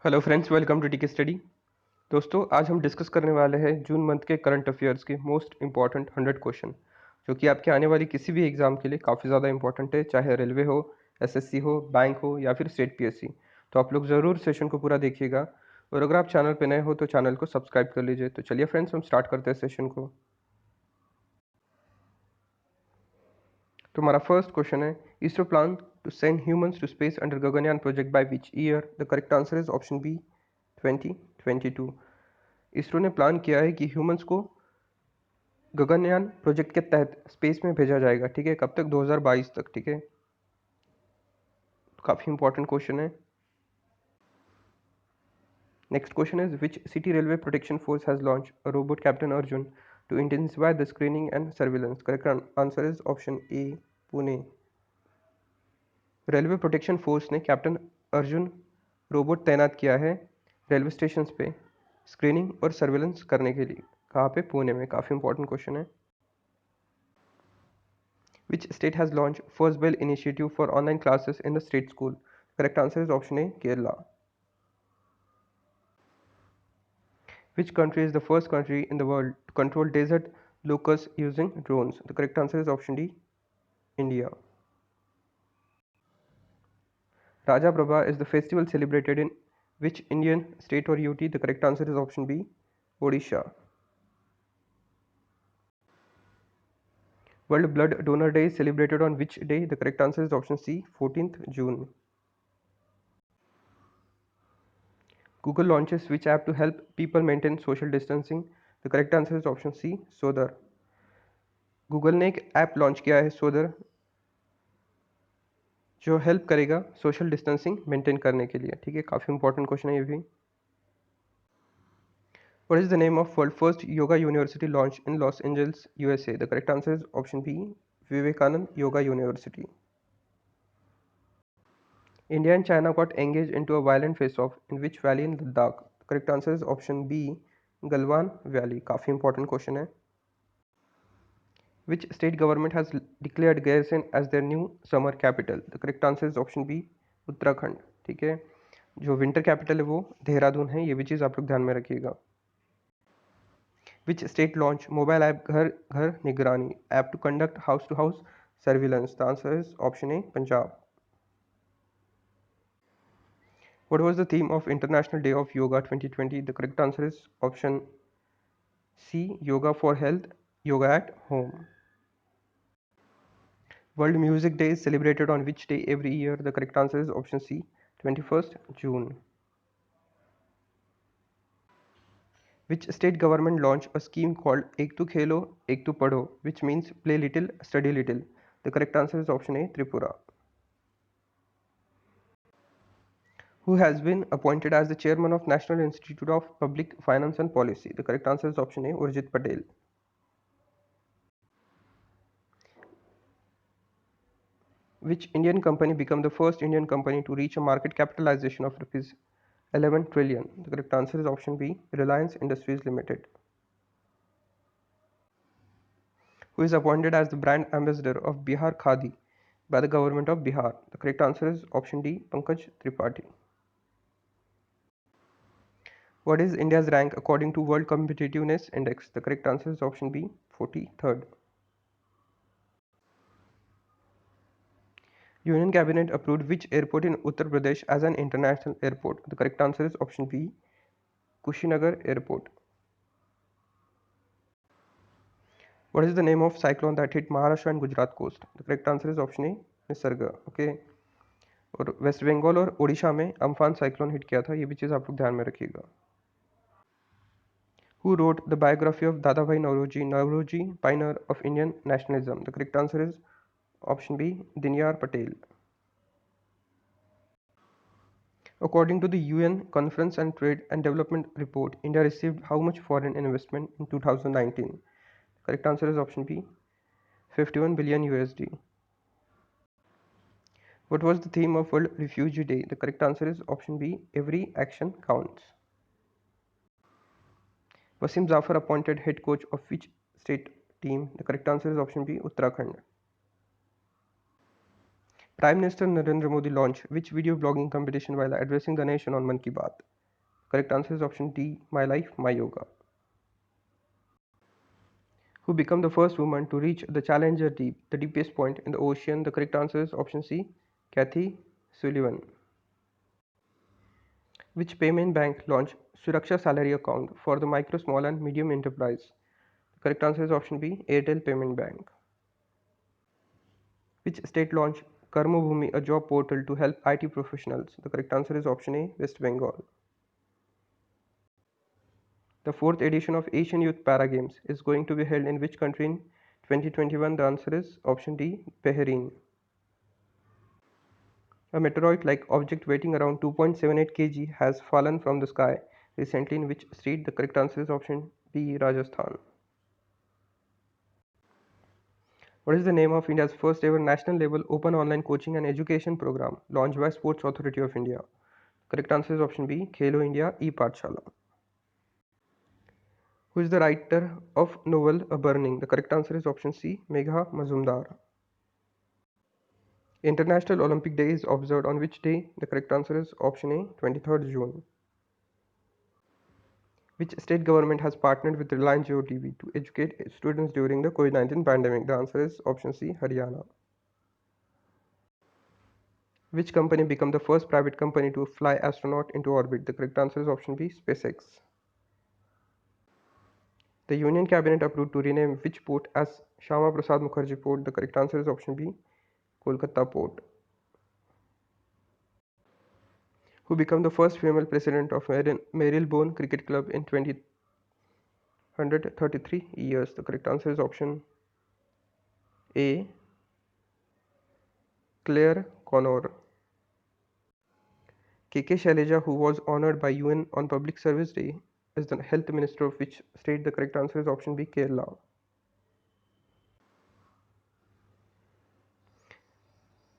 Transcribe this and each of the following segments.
Hello friends, welcome to टीके study. दोस्तों, आज हम डिस्कस करने वाले हैं जून मंथ के करंट अफेयर्स के मोस्ट इंपॉर्टेंट 100 क्वेश्चन, जो कि आपके आने वाली किसी भी एग्जाम के लिए काफ़ी ज़्यादा इंपॉर्टेंट है, चाहे रेलवे हो, एसएससी हो, बैंक हो या फिर स्टेट पीएससी। तो आप लोग ज़रूर सेशन को पूरा देखिएगा, और अगर आप चैनल पर नए हो तो चैनल को सब्सक्राइब कर लीजिए। तो चलिए फ्रेंड्स, हम स्टार्ट करते हैं सेशन को। तो हमारा फर्स्ट क्वेश्चन है, ISRO plan to send humans to space under Gaganyaan project by which year? The correct answer is option B 2022। ISRO ने प्लान किया है कि ह्यूमंस को गगनयान प्रोजेक्ट के तहत स्पेस में भेजा जाएगा। ठीक है, कब तक? 2022 तक। ठीक है, काफ़ी इंपॉर्टेंट क्वेश्चन है। Next question is, which city railway protection force has launch a robot captain Arjun to intensify the screening and surveillance? Correct answer is option A, Pune. Railway protection force ने कैप्टन अर्जुन रोबोट तैनात किया है railway station पे screening और surveillance करने के लिए। कहाँ पे? पुणे में। काफ़ी इंपॉर्टेंट क्वेश्चन है। Which state has launched First Bell initiative for online classes in the state school? Correct answer is option A, Kerala. Which country is the first country in the world to control desert locusts using drones? The correct answer is option D, India. Raja Prabha is the festival celebrated in which Indian state or UT? The correct answer is option B, Odisha. World Blood Donor Day is celebrated on which day? The correct answer is option C, 14th June. Google launches which app to help people maintain social distancing? The correct answer is option C, Sodar. Google ने एक app launch किया है सोदर, जो help करेगा social distancing maintain करने के लिए। ठीक है, काफ़ी इंपॉर्टेंट क्वेश्चन है ये भी। What is the name of world first yoga university launch in Los Angeles, USA? The correct answer is option B, Vivekananda yoga university. India and China got engage into a violent face off in which valley in Ladakh? Correct answer is option B, Galwan valley. काफ़ी important question है। Which state government has declared Garrison as their new summer capital? The correct answer is option B, Uttarakhand. ठीक है, जो winter capital है वो देहरादून है, ये भी चीज़ आप लोग ध्यान में रखिएगा। Which state launched mobile app घर घर निगरानी app to conduct house to house surveillance? The answer is option A, Punjab. What was the theme of International Day of Yoga 2020? The correct answer is option C, Yoga for Health, Yoga at Home. World Music Day is celebrated on which day every year? The correct answer is option C, 21st June. Which state government launched a scheme called Ek Tu Khelo, Ek Tu Padho, which means play little, study little? The correct answer is option A, Tripura. Who has been appointed as the chairman of National Institute of Public Finance and Policy? The correct answer is option A, Urjit Patel. Which Indian company became the first Indian company to reach a market capitalization of rupees 11 trillion? The correct answer is option B, Reliance Industries Limited. Who is appointed as the brand ambassador of Bihar Khadi by the government of Bihar? The correct answer is option D, Pankaj Tripathi. What is India's rank according to World Competitiveness Index? The correct answer is option B, 43rd. Union Cabinet approved which airport in Uttar Pradesh as an international airport? The correct answer is option B, Kushinagar Airport. What is the name of cyclone that hit Maharashtra and Gujarat coast? The correct answer is option A, Nisarga. Okay. और waste Bengal और ओडिशा में Amphan cyclone hit किया था, ये भी चीज़ आप लोग ध्यान में रखिएगा। Who wrote the biography of Dadabhai Nauroji, Nauroji, pioneer of Indian nationalism? The correct answer is option B, Dinyar Patel. According to the UN Conference on Trade and Development report, India received how much foreign investment in 2019? Correct answer is option B, 51 billion USD. What was the theme of World Refugee Day? The correct answer is option B, every action counts. Wasim Zafar appointed head coach of which state team? The correct answer is option B, Uttarakhand. Prime Minister Narendra Modi launched which video blogging competition while addressing the nation on Mann Ki Baat? Correct answer is option D, My Life, My Yoga. Who became the first woman to reach the Challenger Deep, the deepest point in the ocean? The correct answer is option C, Kathy Sullivan. Which payment bank launched Suraksha Salary Account for the micro, small and medium enterprise? The correct answer is option B, Airtel Payment Bank. Which state launched Karmabhumi, a job portal to help IT professionals? The correct answer is option A, West Bengal. The fourth edition of Asian Youth Para Games is going to be held in which country in 2021? The answer is option D, Bahrain. A meteoroid-like object weighing around 2.78 kg has fallen from the sky recently in which state? The correct answer is option B, Rajasthan. What is the name of India's first ever national level open online coaching and education program launched by Sports Authority of India? Correct answer is option B, Khelo India e-Pathshala. Who is the writer of novel A Burning? The correct answer is option C, Megha Mazumdar. International Olympic Day is observed on which day? The correct answer is option A, 23rd June. Which state government has partnered with Reliance Jio TV to educate students during the COVID-19 pandemic? The answer is option C, Haryana. Which company became the first private company to fly astronaut into orbit? The correct answer is option B, SpaceX. The Union Cabinet approved to rename which port as Shama Prasad Mukherjee Port? The correct answer is option B, Kolkata Port. Who became the first female president of Marylebone Cricket Club in 133 years? The correct answer is option A, Claire Connor. KK Shailaja, who was honored by UN on Public Service Day, is the health minister of which state? The correct answer is option B, Kerala.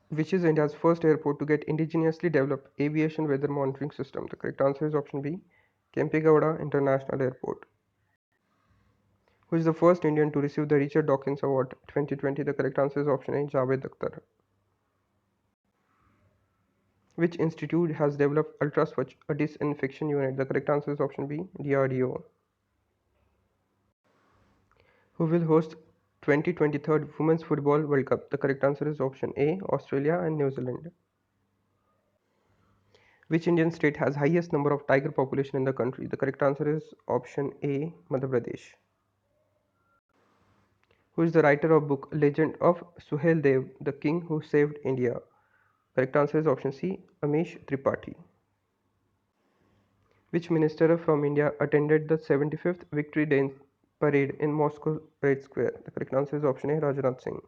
Which is India's first airport to get indigenously developed aviation weather monitoring system? The correct answer is option B, Kempegowda International Airport. Who is the first Indian to receive the Richard Dawkins Award 2020? The correct answer is option A, Javed Akhtar. Which institute has developed UltraSwachh, a disinfection unit? The correct answer is option B, DRDO. Who will host 2023 Women's Football World Cup? The correct answer is option A, Australia and New Zealand. Which Indian state has highest number of tiger population in the country? The correct answer is option A, Madhya Pradesh. Who is the writer of book Legend of Suhail Dev, the king who saved India? Correct answer is option C, Amish Tripathi. Which minister from India attended the 75th Victory Day parade in Moscow Parade Square? The correct answer is option A, Rajnath Singh.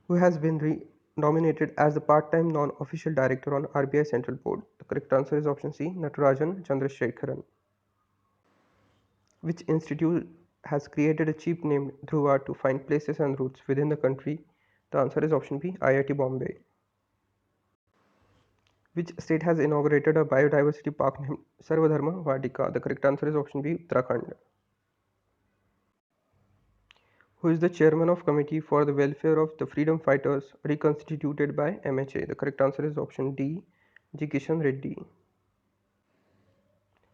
Who has been nominated as the part-time non-official director on RBI Central Board? The correct answer is option C, Natarajan Chandrasekharan. Which institute has created a chip named Dhruva to find places and routes within the country? The answer is option B, IIT Bombay. Which state has inaugurated a biodiversity park named Sarvadharma Vatika? The correct answer is option B, Uttarakhand. Who is the chairman of Committee for the Welfare of the Freedom Fighters reconstituted by MHA? The correct answer is option D, G. Kishan Reddy.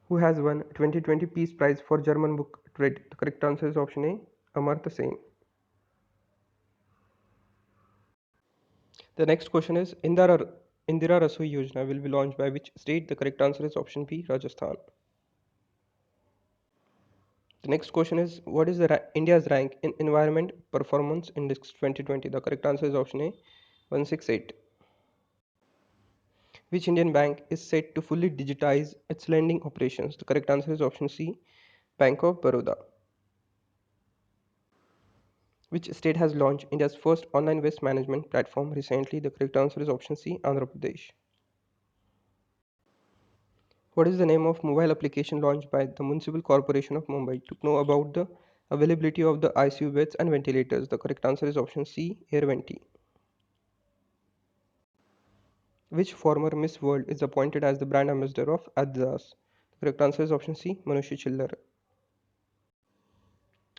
Who has won 2020 Peace Prize for German book trade? The correct answer is option A, Amartya Sen. The next question is Indira Rasoi Yojana will be launched by which state? The correct answer is option B, Rajasthan. The next question is what is India's rank in Environment Performance Index 2020? The correct answer is option A, 168. Which Indian bank is set to fully digitize its lending operations? The correct answer is option C, Bank of Baroda. Which state has launched India's first online waste management platform recently? The correct answer is option C, Andhra Pradesh. What is the name of mobile application launched by the Municipal Corporation of Mumbai to know about the availability of the ICU beds and ventilators? The correct answer is option C, AirVenti. Which former Miss World is appointed as the brand ambassador of Adidas? The correct answer is option C, Manushi Chillar.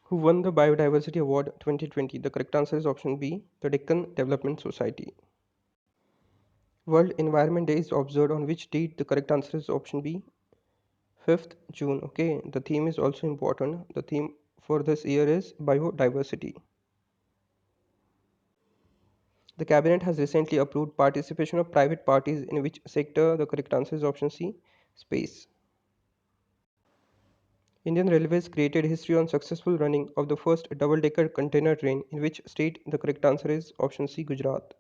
Who won the Biodiversity Award 2020? The correct answer is option B, the Deccan Development Society. World Environment Day is observed on which date? The correct answer is option B, 5th June. Okay, the theme is also important. The theme for this year is biodiversity. The cabinet has recently approved participation of private parties in which sector? The correct answer is option C, space. Indian Railways created history on successful running of the first double-decker container train in which state? The correct answer is option C, Gujarat.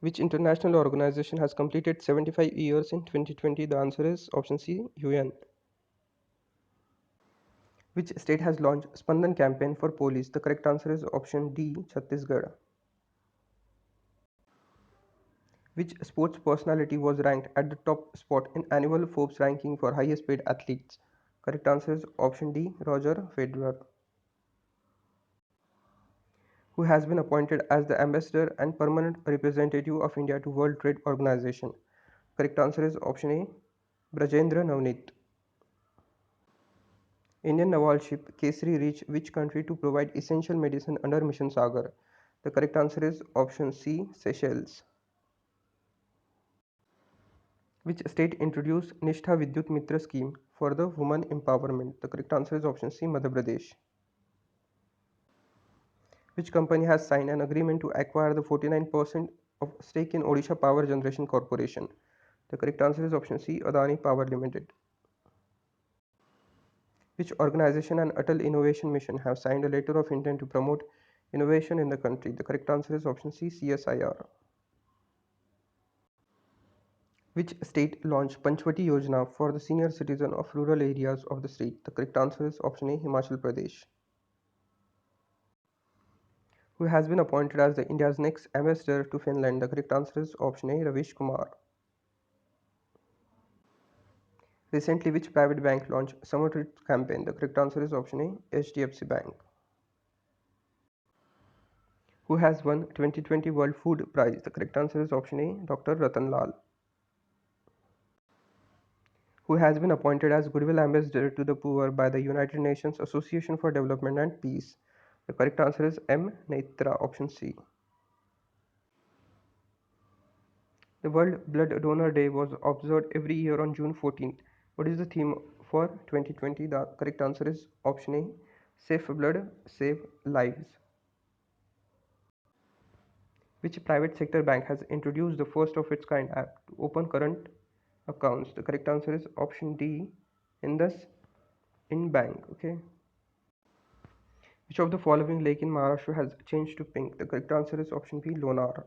Which international organization has completed 75 years in 2020? The answer is option C, UN. Which state has launched Spandan campaign for police? The correct answer is option D, Chhattisgarh. Which sports personality was ranked at the top spot in annual Forbes ranking for highest paid athletes? Correct answer is option D, Roger Federer. Who has been appointed as the ambassador and permanent representative of India to World Trade Organization? Correct answer is option A, Brajendra Navneet. Indian naval ship Kesari reached which country to provide essential medicine under Mission Sagar? The correct answer is option C, Seychelles. Which state introduced Nishtha Vidyut Mitra scheme for the women empowerment? The correct answer is option C, Madhya Pradesh. Which company has signed an agreement to acquire the 49% of stake in Odisha Power Generation Corporation? The correct answer is option C, Adani Power Limited. Which organization and Atal Innovation Mission have signed a letter of intent to promote innovation in the country? The correct answer is option C, CSIR. Which state launched Panchvati Yojana for the senior citizen of rural areas of the state? The correct answer is option A, Himachal Pradesh. Who has been appointed as the India's next ambassador to Finland? The correct answer is option A, Ravish Kumar. Recently, which private bank launched Summer Trip campaign? The correct answer is option A, HDFC Bank. Who has won 2020 World Food Prize? The correct answer is option A, Dr. Ratan Lal. Who has been appointed as Goodwill Ambassador to the Poor by the United Nations Association for Development and Peace? The correct answer is M. Netra, option C. The World Blood Donor Day was observed every year on June 14th. What is the theme for 2020? The correct answer is option A, Safe Blood, Save Lives. Which private sector bank has introduced the first of its kind app to open current accounts? The correct answer is option D, Indus Ind Bank. Okay. Which of the following lake in Maharashtra has changed to pink? The correct answer is option B, Lonar.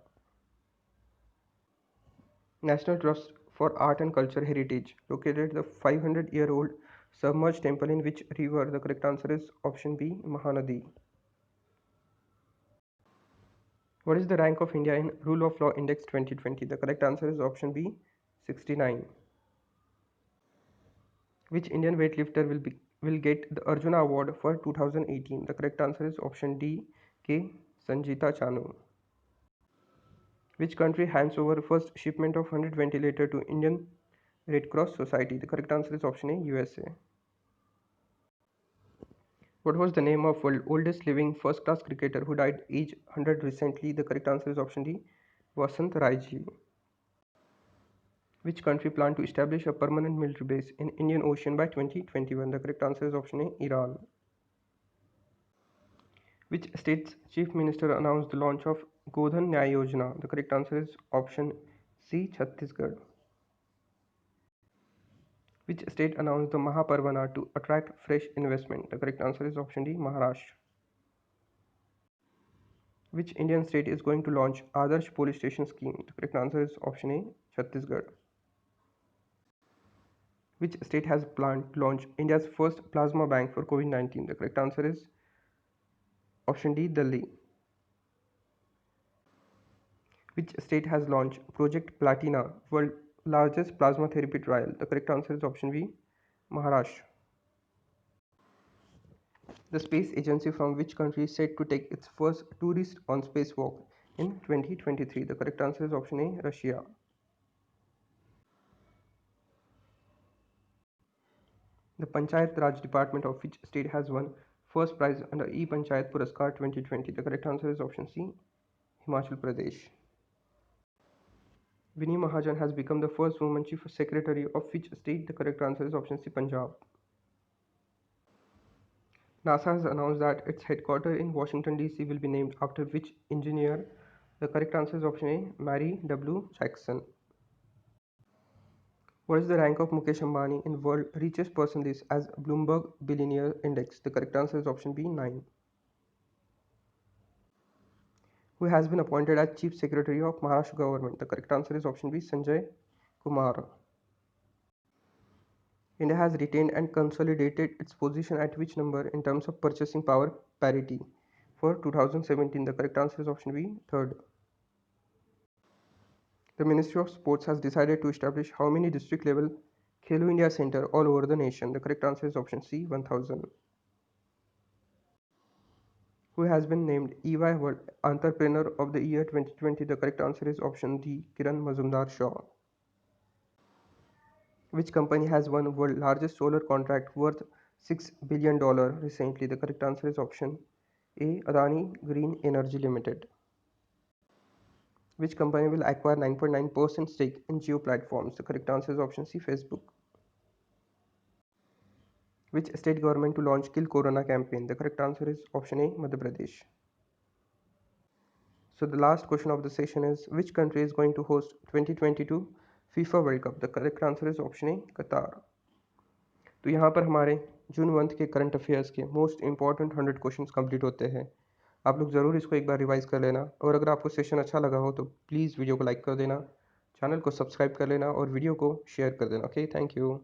National Trust for Art and Culture Heritage located the 500-year-old submerged temple in which river? The correct answer is option B, Mahanadi. What is the rank of India in Rule of Law Index 2020? The correct answer is option B, 69. Which Indian weightlifter will get the Arjuna Award for 2018? The correct answer is option D, K. Sanjita Chanu. Which country hands over first shipment of 100 ventilator to Indian Red Cross Society? The correct answer is option A, USA. What was the name of world oldest living first-class cricketer who died age 100 recently? The correct answer is option D, Vasant Raiji. Which country planned to establish a permanent military base in Indian Ocean by 2021? The correct answer is option A, Iran. Which state's chief minister announced the launch of Godhan Nyay Yojana? The correct answer is option C, Chhattisgarh. Which state announced the Mahaparvana to attract fresh investment? The correct answer is option D, Maharashtra. Which Indian state is going to launch Adarsh Police Station scheme? The correct answer is option A, Chhattisgarh. Which state has planned to launch India's first plasma bank for COVID-19? The correct answer is option D, Delhi. Which state has launched Project Platina, world's largest plasma therapy trial? The correct answer is option B, Maharashtra. The space agency from which country is set to take its first tourist on spacewalk in 2023? The correct answer is option A, Russia. The Panchayat Raj Department of which state has won first prize under E-Panchayat Puraskar 2020? The correct answer is option C, Himachal Pradesh. Vinnie Mahajan has become the first woman chief secretary of which state? The correct answer is option C, Punjab. NASA has announced that its headquarters in Washington DC will be named after which engineer? The correct answer is option A, Mary W. Jackson. What is the rank of Mukesh Ambani in world richest person list as Bloomberg Billionaire Index? The correct answer is option B, 9. Who has been appointed as Chief Secretary of Maharashtra Government? The correct answer is option B, Sanjay Kumar. India has retained and consolidated its position at which number in terms of purchasing power parity for 2017? The correct answer is option B, 3rd. The Ministry of Sports has decided to establish how many district level Khelo India Center all over the nation? The correct answer is option C, 1000. Who has been named EY World Entrepreneur of the Year 2020? The correct answer is option D, Kiran Mazumdar-Shaw. Which company has won world's largest solar contract worth $6 billion recently? The correct answer is option A, Adani Green Energy Limited. Which company will acquire 9.9% stake in Jio Platforms? The correct answer is option C, Facebook. Which state government to launch Kill Corona campaign? The correct answer is option A, Madhya Pradesh. So the last question of the session is, which country is going to host 2022 FIFA World Cup? The correct answer is option A, Qatar. तो यहाँ पर हमारे June month के current affairs के most important 100 questions complete होते हैं। आप लोग ज़रूर इसको एक बार रिवाइज कर लेना, और अगर आपको सेशन अच्छा लगा हो तो प्लीज़ वीडियो को लाइक कर देना, चैनल को सब्सक्राइब कर लेना और वीडियो को शेयर कर देना। Okay, thank you.